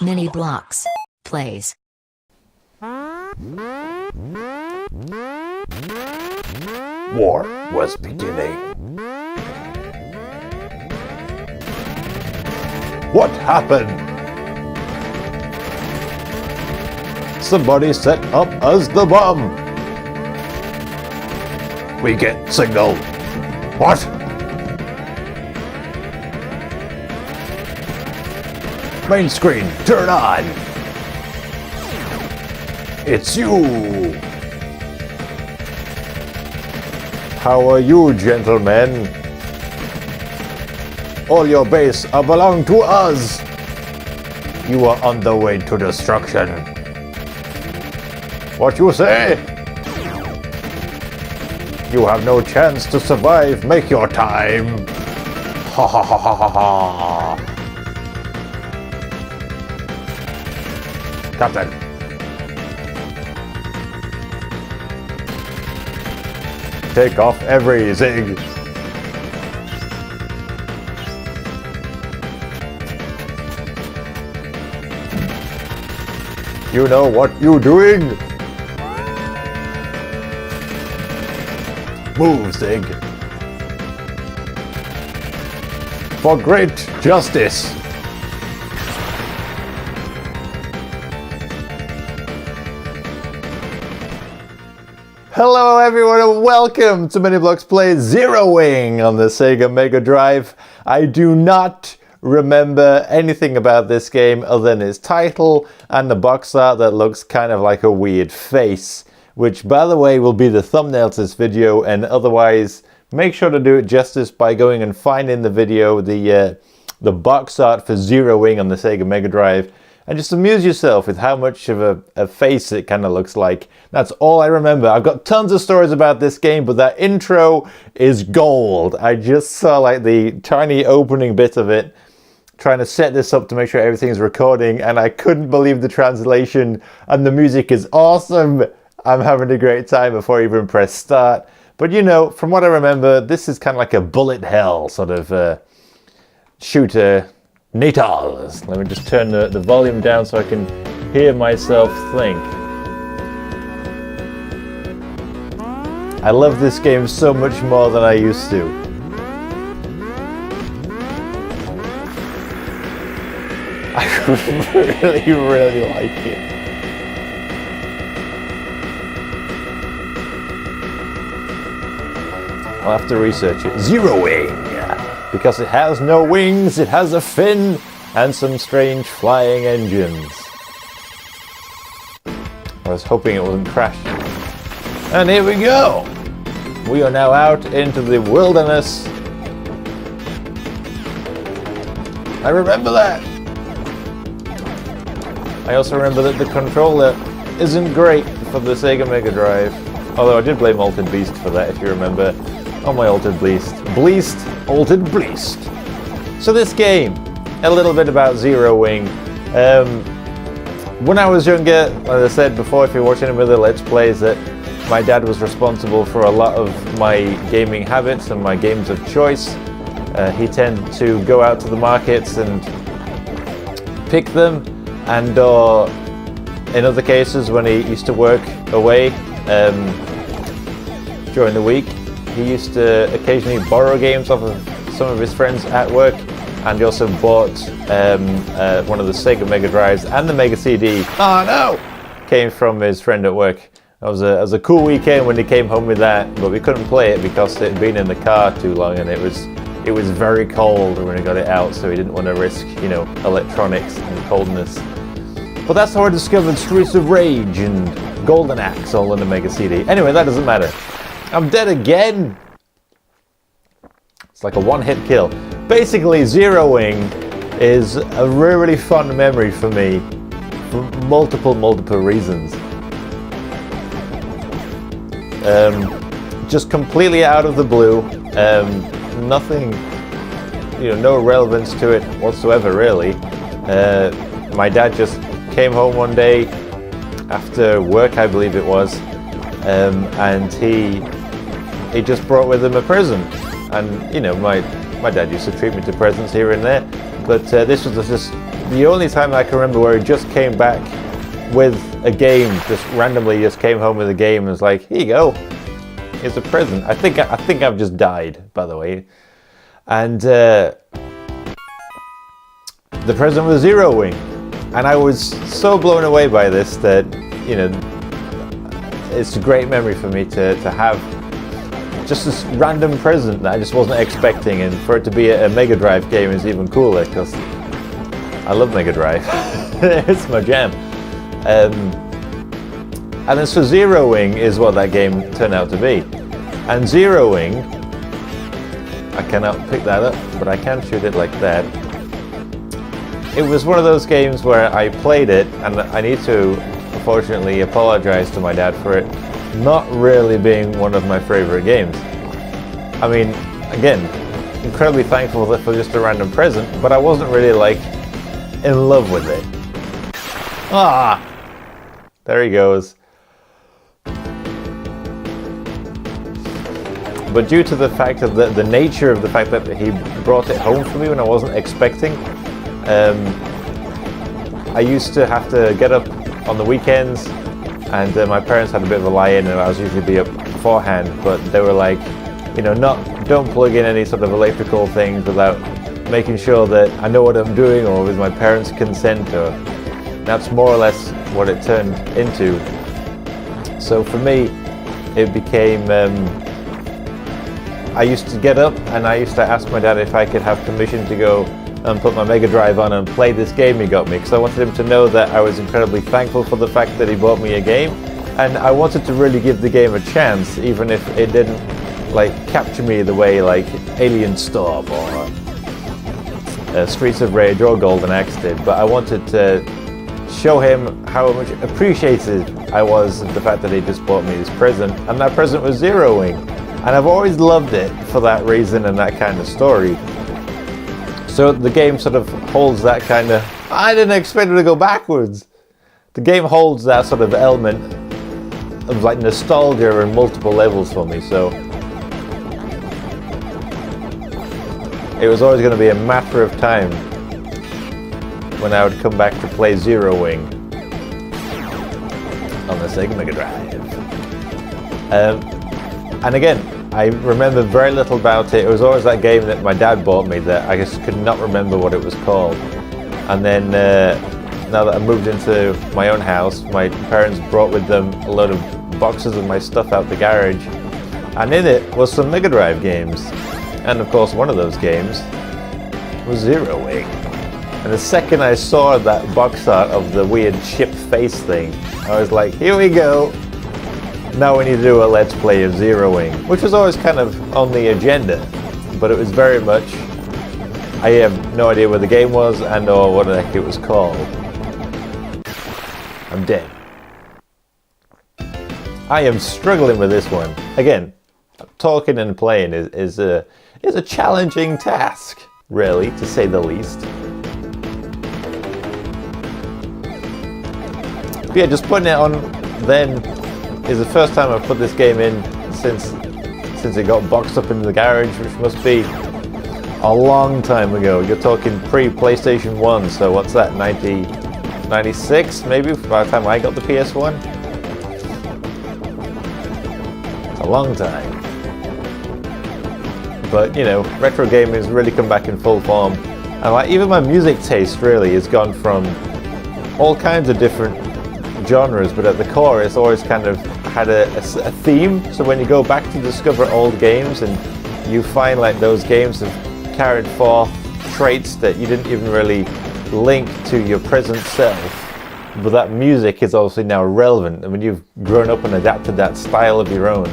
Mini Bloks Plays. War was beginning. What happened? Somebody set up us the bomb. We get signal. What? Main screen, turn on. It's you. How are you, gentlemen? All your base belong to us. You are on the way to destruction. What you say? You have no chance to survive. Make your time. Ha ha ha ha ha ha. Captain. Take off every zig. You know what you doing? Move, Zig. For great justice. Hello everyone and welcome to Mini Bloks Plays Zeroing on the Sega Mega Drive. I do not remember anything about this game other than its title and the box art that looks kind of like a weird face, which by the way will be the thumbnail to this video, and otherwise make sure to do it justice by going and finding the video, the box art for Zeroing on the Sega Mega Drive, and just amuse yourself with how much of a face it kind of looks like. That's all I remember. I've got tons of stories about this game, but that intro is gold. I just saw like the tiny opening bit of it, trying to set this up to make sure everything's recording, and I couldn't believe the translation, and the music is awesome. I'm having a great time before I even press start. But you know, from what I remember, this is kind of like a bullet hell sort of shooter. NATOLS. Let me just turn the volume down so I can hear myself think. I love this game so much more than I used to. I really like it. I'll have to research it. Zeroing! Because it has no wings, it has a fin, and some strange flying engines. I was hoping it wouldn't crash. And here we go! We are now out into the wilderness. I remember that! I also remember that the controller isn't great for the Sega Mega Drive. Although I did blame Altered Beast for that, if you remember. Oh, my Altered Beast. Altered Beast. So this game, a little bit about Zeroing. When I was younger, as I said before, if you're watching any of the Let's Plays, that my dad was responsible for a lot of my gaming habits and my games of choice. He tended to go out to the markets and pick them, and in other cases when he used to work away during the week, he used to occasionally borrow games off of some of his friends at work, and he also bought one of the Sega Mega Drives, and the Mega CD. Oh no! Came from his friend at work. It was a cool weekend when he came home with that, but we couldn't play it because it had been in the car too long, and it was very cold when he got it out, so he didn't want to risk, you know, electronics and coldness. But that's how I discovered Streets of Rage and Golden Axe all in the Mega CD. Anyway, that doesn't matter. I'm dead again! It's like a one-hit kill. Basically, Zeroing is a really fun memory for me for multiple reasons. Just completely out of the blue. Nothing, you know, no relevance to it whatsoever, really. My dad just came home one day after work, I believe it was, and he just brought with him a present. And you know, my dad used to treat me to presents here and there, but this was just the only time I can remember where he just came back with a game, just randomly just came home with a game and was like, here you go, here's a present. I think I've just died, by the way. And the present was Zero Wing. And I was so blown away by this that, you know, it's a great memory for me to have just this random present that I just wasn't expecting, and for it to be a Mega Drive game is even cooler because I love Mega Drive. It's my jam. And then so Zero Wing is what that game turned out to be. And Zero Wing, I cannot pick that up, but I can shoot it like that. It was one of those games where I played it, and I need to, unfortunately, apologize to my dad for it not really being one of my favorite games. I mean, again, incredibly thankful for just a random present, but I wasn't really, like, in love with it. Ah! There he goes. But due to the fact of the nature of the fact that he brought it home for me when I wasn't expecting, I used to have to get up on the weekends, and my parents had a bit of a lie-in, and I was usually be up beforehand, but they were like, you know, don't plug in any sort of electrical things without making sure that I know what I'm doing, or with my parents' consent, or that's more or less what it turned into. So for me, it became, I used to get up and I used to ask my dad if I could have permission to go and put my Mega Drive on and play this game he got me, because I wanted him to know that I was incredibly thankful for the fact that he bought me a game, and I wanted to really give the game a chance, even if it didn't like capture me the way like Alien Storm or Streets of Rage or Golden Axe did. But I wanted to show him how much appreciated I was of the fact that he just bought me this present, and that present was Zero Wing. And I've always loved it for that reason and that kind of story. So the game sort of holds that kind of, I didn't expect it to go backwards. The game holds that sort of element of like nostalgia on multiple levels for me, so it was always going to be a matter of time when I would come back to play Zero Wing on the Sega Mega Drive. And again, I remember very little about it. It was always that game that my dad bought me that I just could not remember what it was called. And then now that I moved into my own house, my parents brought with them a load of boxes of my stuff out the garage, and in it was some Mega Drive games. And of course one of those games was Zero Wing. And the second I saw that box art of the weird ship face thing, I was like, here we go. Now we need to do a Let's Play of Zero Wing, which was always kind of on the agenda, but it was very much, I have no idea where the game was and or what the heck it was called. I'm dead. I am struggling with this one. Again, talking and playing is a challenging task, really, to say the least. But yeah, just putting it on then is the first time I've put this game in since it got boxed up in the garage, which must be a long time ago. You're talking pre-PlayStation 1, so what's that, 96 maybe, by the time I got the PS1? It's a long time. But, you know, retro gaming has really come back in full form. And like, even my music taste really has gone from all kinds of different genres, but at the core it's always kind of had a theme. So when you go back to discover old games and you find like those games have carried forth traits that you didn't even really link to your present self, but that music is obviously now relevant, and when you've grown up and adapted that style of your own.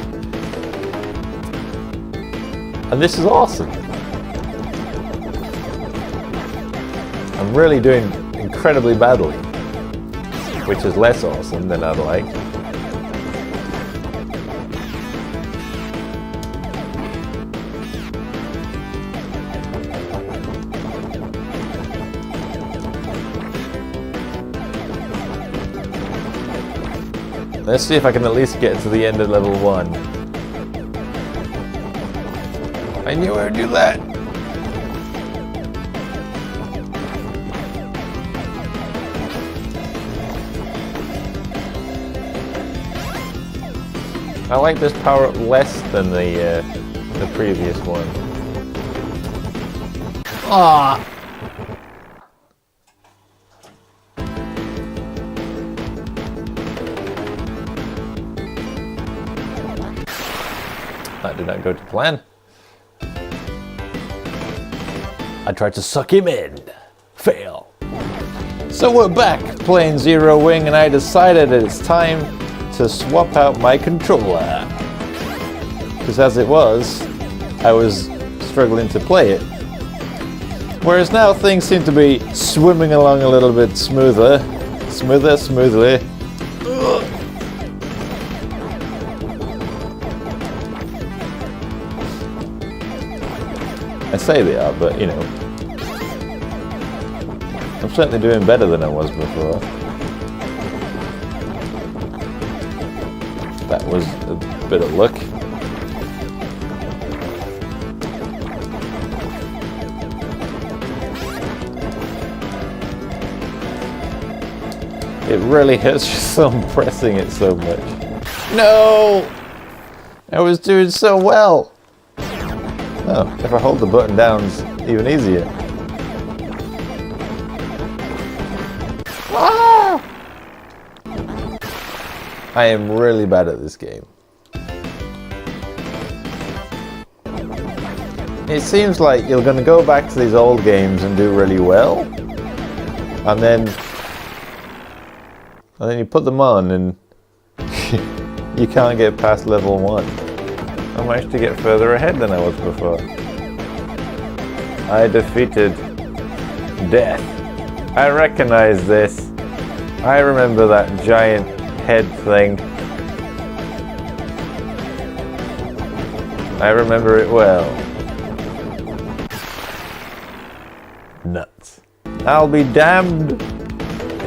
And this is awesome. I'm really doing incredibly badly, which is less awesome than I'd like. Let's see if I can at least get to the end of level 1. I knew I would do that. I like this power-up less than the previous one. Ah! That did not go to plan. I tried to suck him in. Fail. So we're back playing Zero Wing, and I decided that it's time to swap out my controller. Because as it was, I was struggling to play it. Whereas now things seem to be swimming along a little bit smoother. Smoothly. I say they are, but you know, I'm certainly doing better than I was before. That was a bit of luck. It really hurts your thumb pressing it so much. No! I was doing so well! Oh, if I hold the button down, it's even easier. Ah! I am really bad at this game. It seems like you're going to go back to these old games and do really well, and then you put them on and you can't get past level 1. I managed to get further ahead than I was before. I defeated death. I recognize this. I remember that giant head thing. I remember it well. Nuts. I'll be damned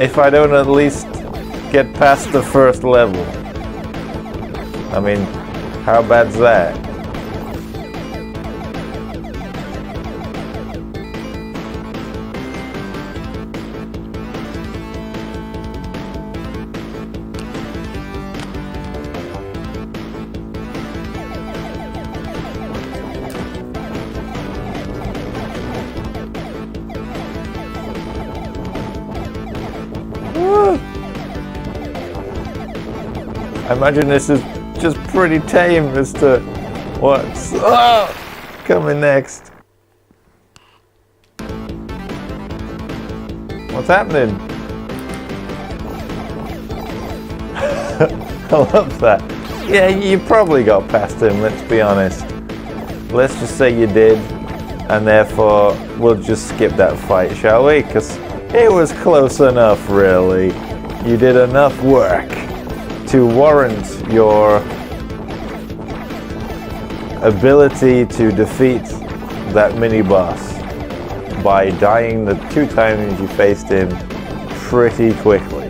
if I don't at least get past the first level. I mean, how bad's that? I imagine this is just pretty tame as to what's coming next. What's happening? I love that. Yeah, you probably got past him, let's be honest. Let's just say you did, and therefore we'll just skip that fight, shall we? Because it was close enough, really. You did enough work to warrant your ability to defeat that mini boss by dying the 2 times you faced him pretty quickly.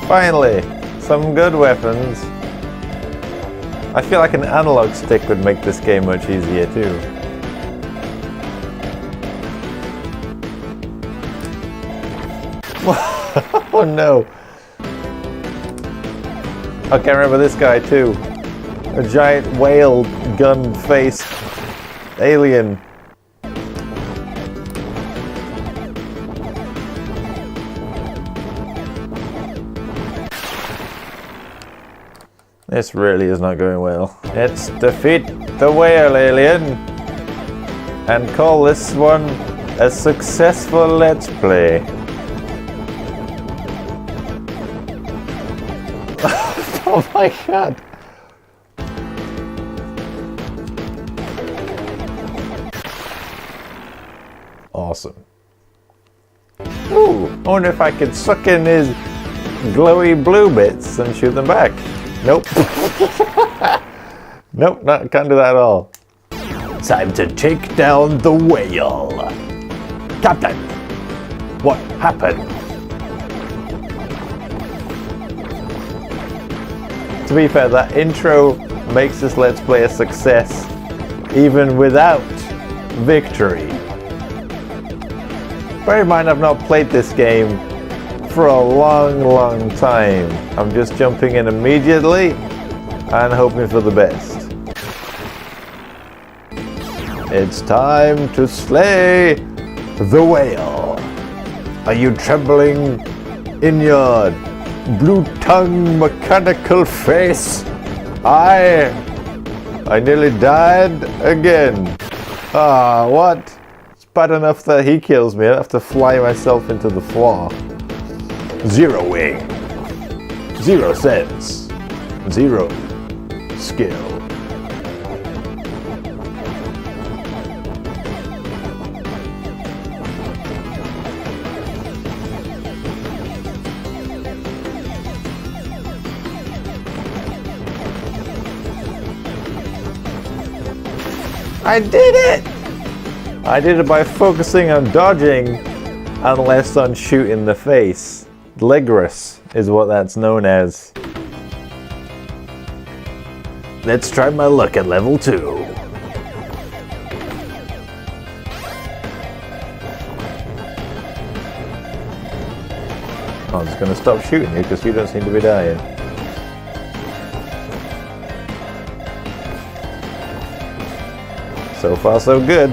Finally, some good weapons. I feel like an analog stick would make this game much easier too. Oh no! Okay, I remember this guy too. A giant whale gun-faced alien. This really is not going well. Let's defeat the whale alien and call this one a successful Let's Play. Oh my god! Awesome. Ooh, I wonder if I could suck in his glowy blue bits and shoot them back. Nope. Nope, can't do that at all. Time to take down the whale. Captain, what happened? To be fair, that intro makes this Let's Play a success even without victory. Bear in mind, I've not played this game for a long time. I'm just jumping in immediately and hoping for the best. It's time to slay the whale. Are you trembling in your blue-tongue mechanical face? I nearly died again. Ah, what? It's bad enough that he kills me. I have to fly myself into the floor. Zero wing. 0 sense. 0 skill. I did it! I did it by focusing on dodging and less on shooting the face. Ligorous is what that's known as. Let's try my luck at level 2. I'm just gonna stop shooting you because you don't seem to be dying. So far so good.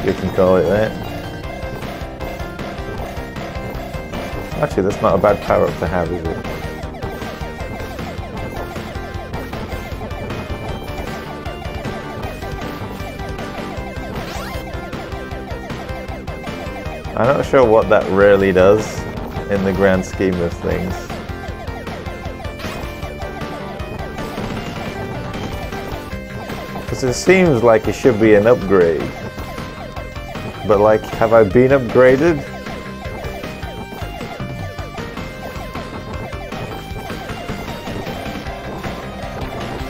You can call it that. Actually, that's not a bad power up to have, is it? I'm not sure what that really does in the grand scheme of things. Because it seems like it should be an upgrade. But like, have I been upgraded?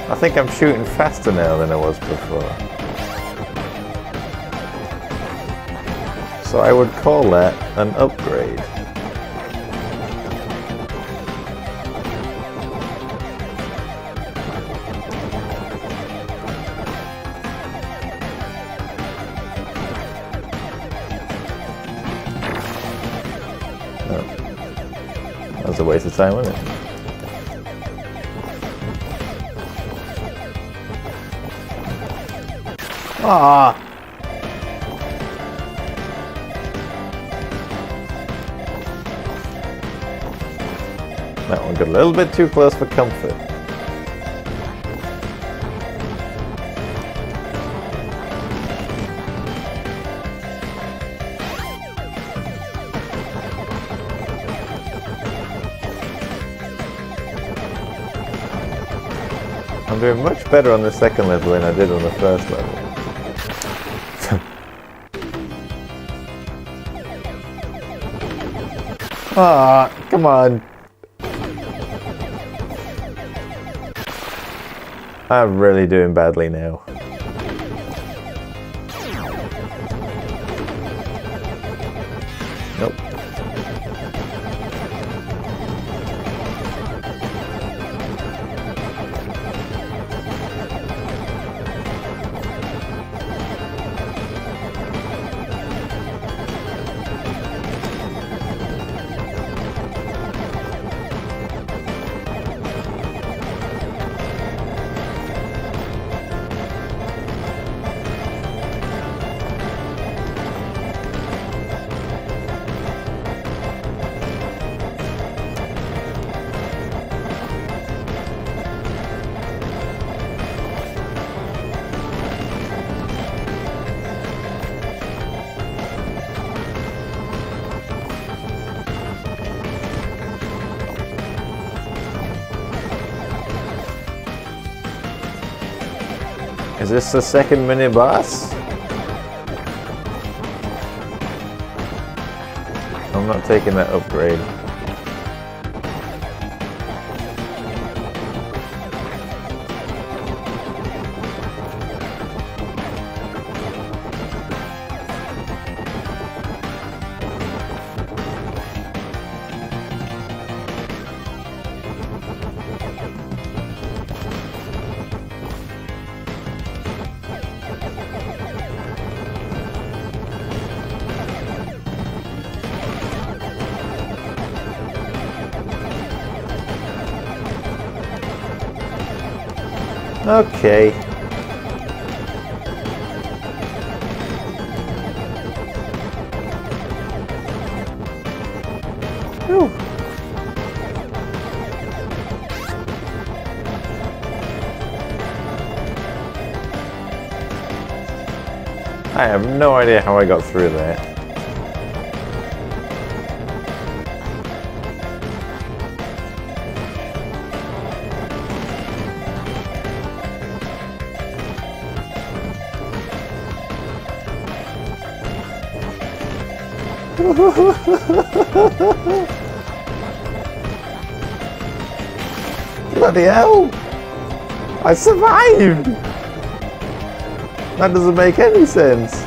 I think I'm shooting faster now than I was before. So I would call that an upgrade. That was a waste of time, wasn't it? Ah! That one got a little bit too close for comfort. I'm doing much better on the second level than I did on the first level. Ah, come on. I'm really doing badly now. Nope. Is this the second mini boss? I'm not taking that upgrade. Okay. Whew. I have no idea how I got through there. Bloody hell! I survived! That doesn't make any sense.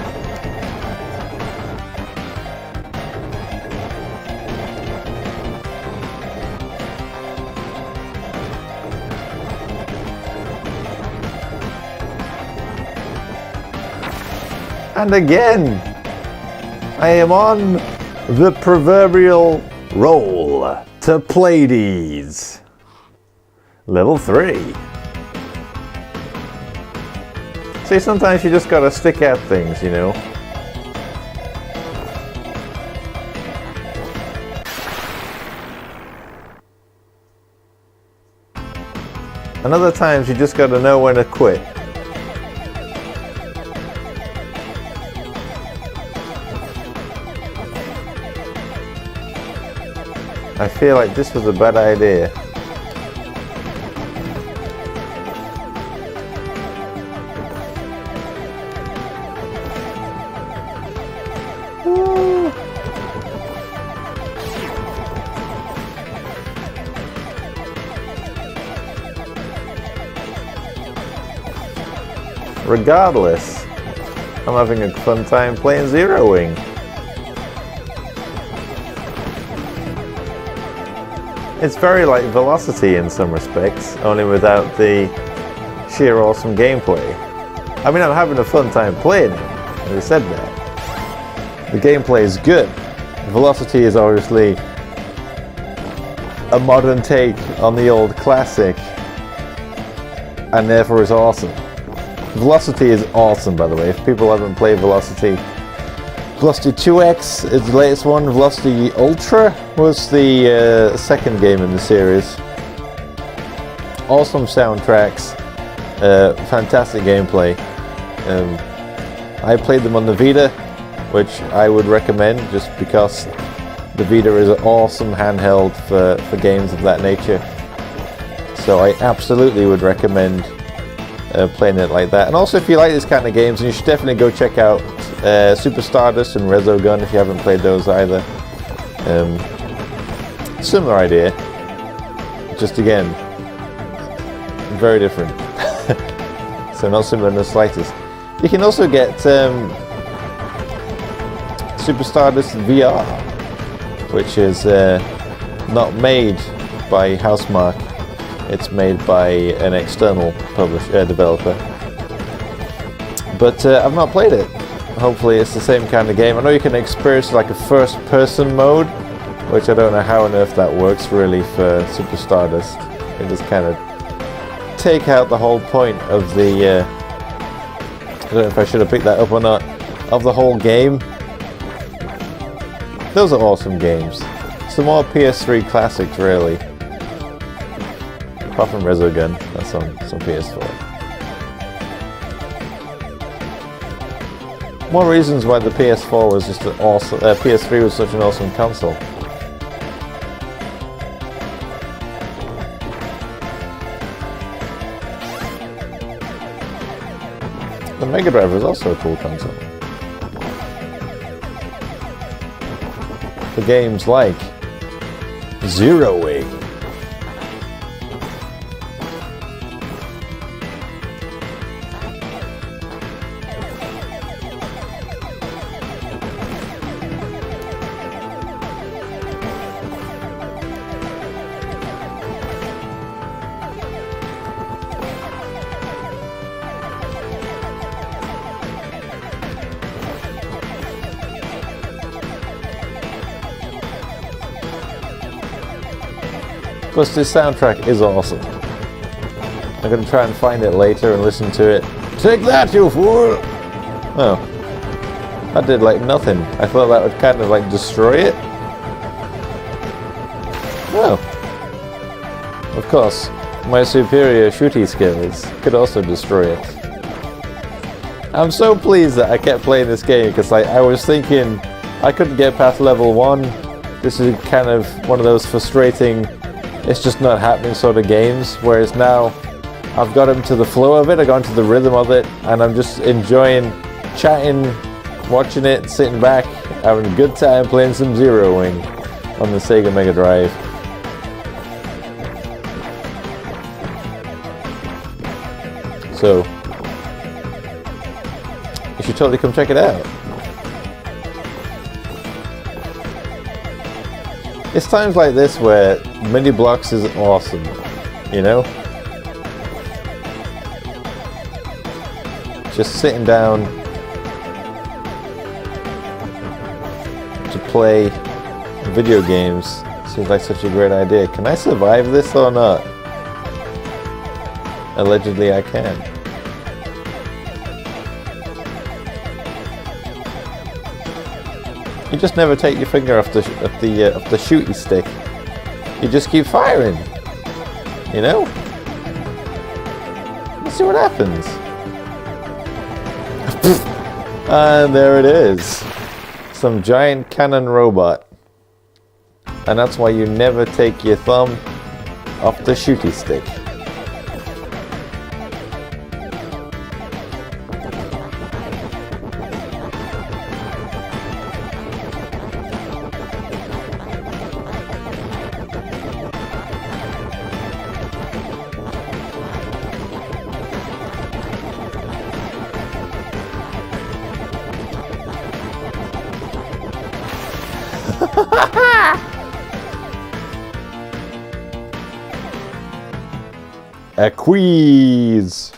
And again, I am on the proverbial roll to PLEADES. Level 3. See, sometimes you just gotta stick at things, you know. And other times you just gotta know when to quit. I feel like this was a bad idea. Regardless, I'm having a fun time playing Zero Wing. It's very like Velocity in some respects, only without the sheer awesome gameplay. I mean, I'm having a fun time playing it, as I said that. The gameplay is good. Velocity is obviously a modern take on the old classic, and therefore is awesome. Velocity is awesome, by the way. If people haven't played Velocity, Velocity 2X is the latest one. Velocity Ultra was the second game in the series. Awesome soundtracks, fantastic gameplay. I played them on the Vita, which I would recommend just because the Vita is an awesome handheld for games of that nature. So I absolutely would recommend playing it like that. And also, if you like this kind of games, you should definitely go check out Super Stardust and Resogun if you haven't played those either. Similar idea, just again very different. So not similar in the slightest. You can also get Super Stardust VR, which is not made by Housemarque. It's made by an external developer. But I've not played it. Hopefully it's the same kind of game. I know you can experience like a first-person mode, which I don't know how on earth that works really for Super Stardust. It just kind of take out the whole point of the... I don't know if I should have picked that up or not. Of the whole game. Those are awesome games. Some more PS3 classics really. Apart from Resogun, that's on PS4. More reasons why the PS4 was just an awesome. PS3 was such an awesome console. The Mega Drive was also a cool console. For games like Zero Wing. Plus, this soundtrack is awesome. I'm gonna try and find it later and listen to it. Take that, you fool! Oh. That did like nothing. I thought that would kind of like destroy it. Oh. Of course, my superior shooty skills could also destroy it. I'm so pleased that I kept playing this game because like I was thinking I couldn't get past level 1. This is kind of one of those frustrating, it's just not happening sort of games, whereas now I've got into the flow of it, I got into the rhythm of it, and I'm just enjoying chatting, watching it, sitting back, having a good time playing some Zero Wing on the Sega Mega Drive. So, you should totally come check it out. It's times like this where Mini Bloks is awesome, you know? Just sitting down to play video games seems like such a great idea. Can I survive this or not? Allegedly I can. You just never take your finger off the shooty stick. You just keep firing. You know? Let's see what happens. And there it is. Some giant cannon robot. And that's why you never take your thumb off the shooty stick. A quiz.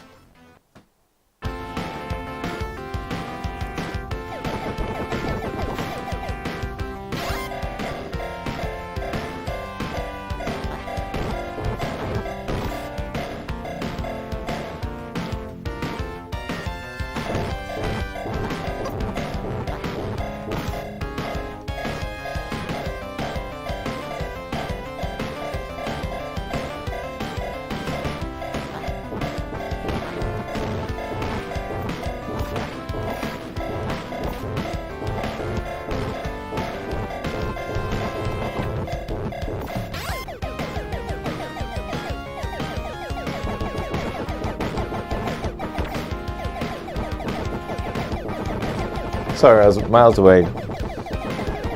Sorry, I was miles away.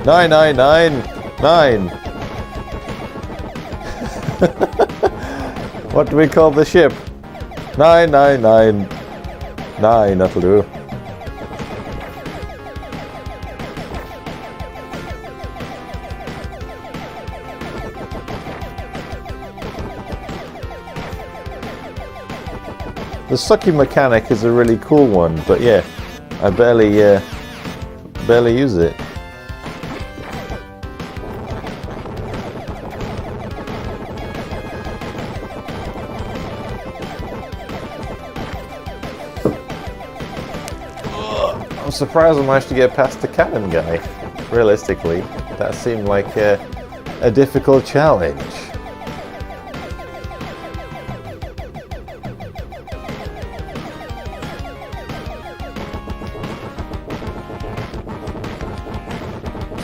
9999. What do we call the ship? 9999. That'll do. The sucking mechanic is a really cool one, but yeah, I barely use it. I'm surprised I managed to get past the cannon guy. Realistically, that seemed like a difficult challenge.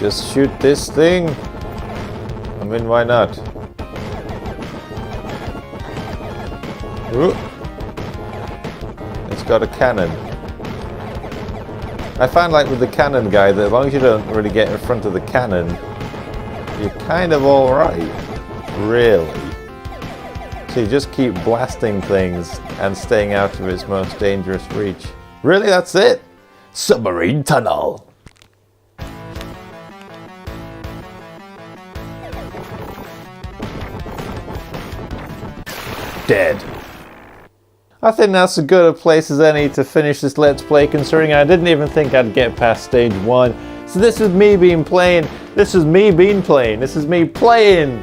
Just shoot this thing. I mean, why not? Ooh. It's got a cannon. I find like with the cannon guy that as long as you don't really get in front of the cannon, you're kind of alright. Really. So you just keep blasting things and staying out of its most dangerous reach. Really, that's it? Submarine tunnel. Dead. I think that's as good a place as any to finish this Let's Play, considering I didn't even think I'd get past stage 1. So this is me being playing. This is me being playing. This is me playing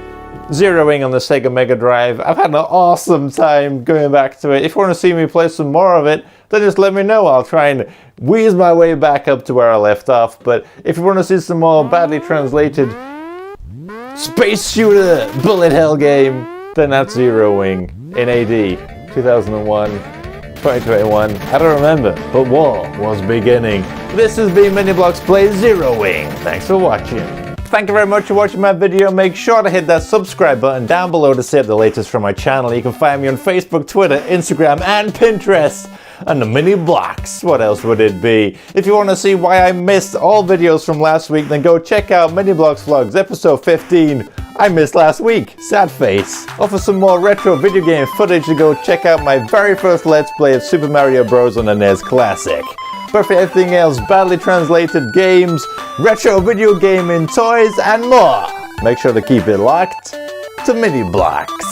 zeroing on the Sega Mega Drive. I've had an awesome time going back to it. If you want to see me play some more of it, then just let me know. I'll try and wheeze my way back up to where I left off. But if you want to see some more badly translated space shooter bullet hell game, then that's zeroing in AD 2001, 2021. I don't remember, but war was beginning. This has been Mini Bloks Plays Zeroing. Thanks for watching. Thank you very much for watching my video. Make sure to hit that subscribe button down below to see the latest from my channel. You can find me on Facebook, Twitter, Instagram, and Pinterest. And the Mini Bloks, what else would it be? If you want to see why I missed all videos from last week, then go check out Mini Bloks Vlogs, episode 15. I missed last week. Sad face. Or for some more retro video game footage, to go check out my very first Let's Play of Super Mario Bros. On the NES Classic. But for everything else, badly translated games, retro video gaming, toys, and more, make sure to keep it locked to Mini Bloks.